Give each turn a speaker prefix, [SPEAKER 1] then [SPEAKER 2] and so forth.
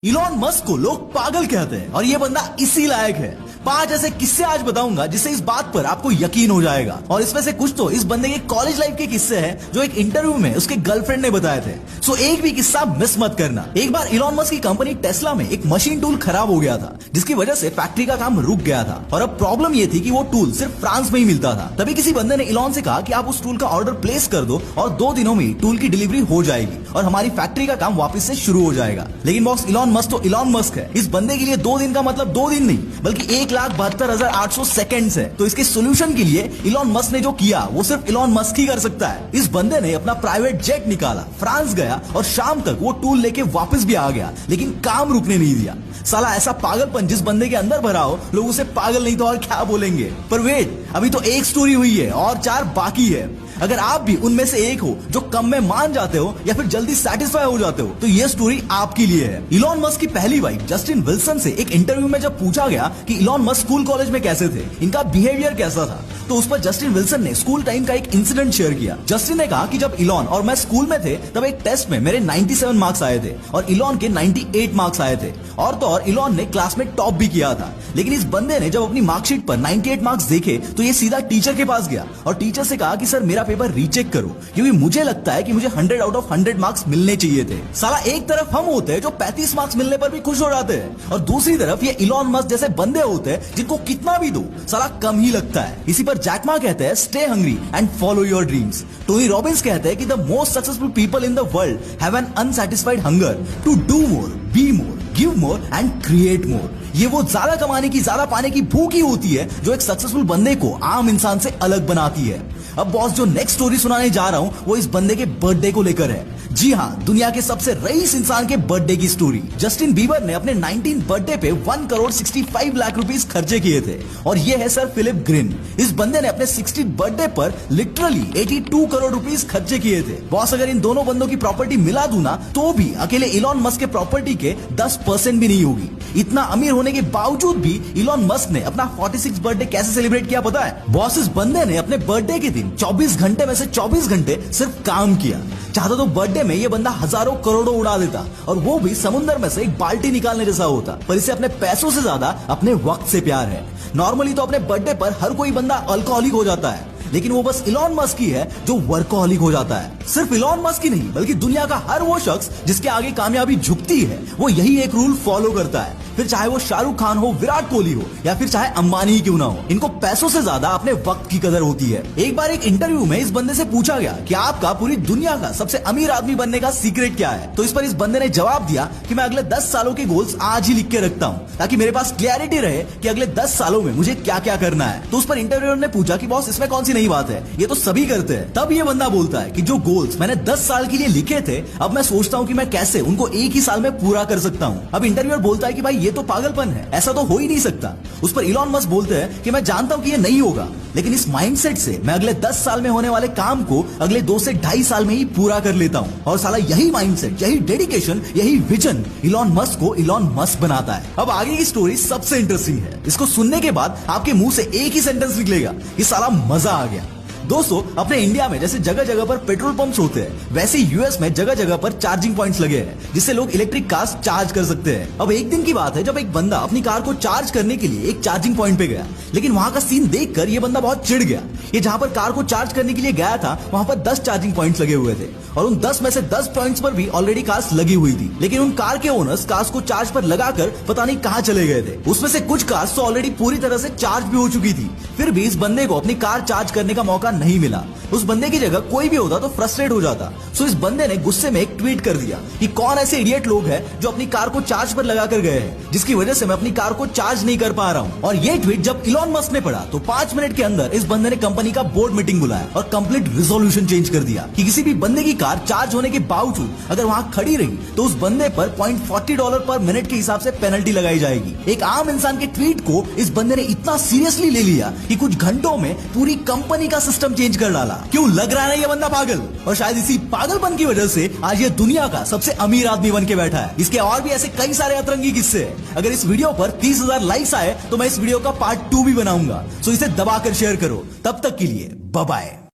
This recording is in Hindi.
[SPEAKER 1] इलॉन मस्क को लोग पागल कहते हैं और ये बंदा इसी लायक है। 5 ऐसे किस्से आज बताऊंगा जिससे इस बात पर आपको यकीन हो जाएगा। और इसमें से कुछ तो इस बंदे के कॉलेज लाइफ के किस्से हैं जो एक इंटरव्यू में उसके गर्लफ्रेंड ने बताए थे। सो एक भी किस्सा मिस मत करना। एक बार इलॉन मस्क की कंपनी टेस्ला में एक मशीन टूल खराब हो गया था जिसकी वजह से फैक्ट्री का काम रुक गया था। और अब प्रॉब्लम ये थी कि वो टूल सिर्फ फ्रांस में ही मिलता था। तभी किसी बंदे ने इलॉन से कहा कि आप उस टूल का ऑर्डर प्लेस कर दो और 2 दिनों में टूल की डिलीवरी हो जाएगी और हमारी फैक्ट्री का काम वापस से शुरू हो जाएगा। लेकिन बॉस इलॉन मस्क तो इलॉन मस्क है। इस बंदे के लिए 2 दिन का मतलब 2 दिन नहीं बल्कि 1,72,800 सेकेंड्स है। तो इसके सोल्यूशन के लिए इलॉन मस्क ने जो किया वो सिर्फ इलॉन मस्क ही कर सकता है। इस बंदे ने अपना प्राइवेट जेट निकाला, फ्रांस गया और शाम तक वो टूल लेके वापस भी आ गया, लेकिन काम रुकने नहीं दिया। साला ऐसा पागलपन जिस बंदे के अंदर भरा हो, लोग उसे पागल नहीं तो और क्या बोलेंगे। पर वेट, अभी तो एक स्टोरी हुई है और 4 बाकी है। अगर आप भी उनमें से एक हो जो कम में मान जाते हो या फिर जल्दी सेटिस्फाई हो जाते हो तो ये स्टोरी आपके लिए है। इलॉन मस्क की पहली वाइफ जस्टिन विल्सन से एक इंटरव्यू में जब पूछा गया कि इलॉन मस्क स्कूल कॉलेज में कैसे थे, इनका बिहेवियर कैसा था, तो उस पर जस्टिन विल्सन ने स्कूल टाइम का एक इंसिडेंट शेयर किया। जस्टिन ने कहा कि जब इलॉन और मैं स्कूल में थे तब एक टेस्ट में मेरे 97 मार्क्स आए थे और इलॉन के 98 मार्क्स आए थे। और तो और इलॉन ने क्लास में टॉप भी किया था। लेकिन इस बंदे ने जब अपनी मार्कशीट पर 98 मार्क्स देखे तो ये सीधा टीचर के पास गया और टीचर से कहा कि सर मेरा पेपर रीचेक करो क्योंकि मुझे लगता है कि मुझे 100 आउट ऑफ 100 मार्क्स मिलने चाहिए थे। साला एक तरफ हम होते हैं जो 35 मार्क्स मिलने पर भी खुश हो जाते हैं और दूसरी तरफ ये इलॉन मस्क जैसे बंदे होते हैं जिनको कितना भी दो साला कम ही लगता है। इसी पर जैक मा कहते हैं stay hungry and follow your dreams. Tony Robbins कहते हैं कि the most successful people in the world have an unsatisfied hunger to do more, be more, give more and create more. ये वो ज्यादा कमाने की, ज्यादा पाने की भूख ही होती है जो एक सक्सेसफुल बंदे को आम इंसान से अलग बनाती है। अब बॉस जो नेक्स्ट स्टोरी सुनाने जा रहा हूं वो इस बंदे के बर्थडे को लेकर है। जी हाँ, दुनिया के सबसे रईस इंसान के बर्थडे की स्टोरी। जस्टिन बीबर ने अपने 19 बर्थडे पे 1,65 लाख रुपीस खर्चे किए थे और ये है सर फिलिप ग्रिन। इस बंदे ने अपने 60 बर्थडे पर लिटरली 82 करोड़ रुपीस खर्चे किए थे। बॉस अगर इन दोनों बंदों की प्रॉपर्टी मिला दूं ना तो भी अकेले इलॉन मस्क के प्रॉपर्टी के 10% भी नहीं होगी। इतना अमीर होने के बावजूद भी इलॉन मस्क ने अपना 46 बर्थडे कैसे सेलिब्रेट किया पता है? बॉस इस बंदे ने अपने बर्थडे के दिन 24 घंटे में से 24 घंटे सिर्फ काम किया। चाहता तो बर्थडे में ये बंदा हजारों करोड़ों उड़ा देता और वो भी समुद्र में से एक बाल्टी निकालने जैसा होता, पर इसे अपने पैसों से ज्यादा अपने वक्त से प्यार है। नॉर्मली तो अपने बर्थडे पर हर कोई बंदा अल्कोहलिक हो जाता है, लेकिन वो बस इलॉन मस्क ही है जो वर्कोहलिक हो जाता है। सिर्फ इलॉन मस्क ही नहीं बल्कि दुनिया का हर वो शख्स जिसके आगे कामयाबी झुकती है वो यही एक रूल फॉलो करता है। फिर चाहे वो शाहरुख खान हो, विराट कोहली हो या फिर चाहे अंबानी ही क्यों ना हो, इनको पैसों से ज्यादा अपने वक्त की कदर होती है। एक बार एक इंटरव्यू में इस बंदे से पूछा गया कि आपका पूरी दुनिया का सबसे अमीर आदमी बनने का सीक्रेट क्या है, तो इस पर इस बंदे ने जवाब दिया कि मैं अगले 10 सालों के गोल्स आज ही लिख के रखता हूँ ताकि मेरे पास क्लैरिटी रहे कि अगले 10 सालों में मुझे क्या क्या करना है। तो उस पर इंटरव्यूअर ने पूछा कि बॉस इसमें कौन सी नई बात है, ये तो सभी करते हैं। तब ये बंदा बोलता है कि जो गोल्स मैंने 10 साल के लिए लिखे थे अब मैं सोचता हूँ कि मैं कैसे उनको एक ही साल में पूरा कर सकता हूँ। अब इंटरव्यूअर बोलता है कि भाई ये तो पागलपन है, ऐसा तो हो ही नहीं सकता। उस पर इलॉन मस्क बोलते हैं कि मैं जानता हूं कि ये नहीं होगा, लेकिन इस माइंडसेट से मैं अगले 10 साल में होने वाले काम को अगले 2 से 2.5 साल में ही पूरा कर लेता हूं। और साला यही माइंडसेट, यही डेडिकेशन, यही विजन इलॉन मस्क को इलॉन मस्क बनाता है। अब आगे की स्टोरी सबसे इंटरेस्टिंग है। इसको सुनने के बाद आपके मुंह से एक ही सेंटेंस निकलेगा कि साला मजा आ गया। दोस्तों, अपने इंडिया में जैसे जगह जगह पर पेट्रोल पंप्स होते हैं वैसे यूएस में जगह जगह पर चार्जिंग पॉइंट्स लगे हैं जिससे लोग इलेक्ट्रिक कार्स चार्ज कर सकते हैं। अब एक दिन की बात है जब एक बंदा अपनी कार को चार्ज करने के लिए एक चार्जिंग पॉइंट पे गया, लेकिन वहां का सीन देखकर ये बंदा बहुत चिढ़ गया। ये जहां पर कार को चार्ज करने के लिए गया था वहां पर 10 चार्जिंग पॉइंट्स लगे हुए थे और उन 10 में से 10 पॉइंट्स पर भी ऑलरेडी कार्स लगी हुई थी, लेकिन उन कार के ओनर्स कार्स को चार्ज पर लगाकर पता नहीं कहां चले गए थे। उसमें से कुछ कार्स तो ऑलरेडी पूरी तरह से चार्ज भी हो चुकी थी, फिर भी इस बंदे को अपनी कार चार्ज करने का मौका नहीं मिला। उस बंदे की जगह कोई भी होता तो फ्रस्ट्रेट हो जाता। सो इस बंदे ने गुस्से में एक ट्वीट कर दिया कि कौन ऐसे इडियट लोग हैं जो अपनी कार को चार्ज पर लगा कर गए हैं जिसकी वजह से मैं अपनी कार को चार्ज नहीं कर पा रहा हूं। और ये ट्वीट जब इलॉन मस्क ने पढ़ा तो 5 मिनट के अंदर इस बंदे ने कंपनी का बोर्ड मीटिंग बुलाया और कंप्लीट रिजोल्यूशन चेंज कर दिया कि किसी भी बंदे की कार चार्ज होने के बावजूद अगर वहां खड़ी रही तो उस बंदे पर $0.40 पर मिनट के हिसाब से पेनल्टी लगाई जाएगी। एक आम इंसान के ट्वीट को इस बंदे ने इतना सीरियसली ले लिया कि कुछ घंटों में पूरी कंपनी का सिस्टम चेंज कर डाला। क्यों लग रहा है ये बंदा पागल? और शायद इसी पागलपन की वजह से आज ये दुनिया का सबसे अमीर आदमी बन के बैठा है। इसके और भी ऐसे कई सारे अतरंगी किस्से हैं। अगर इस वीडियो पर 30,000 लाइक्स आए तो मैं इस वीडियो का पार्ट 2 भी बनाऊंगा। सो इसे दबाकर शेयर करो। तब तक के लिए बाय बाय।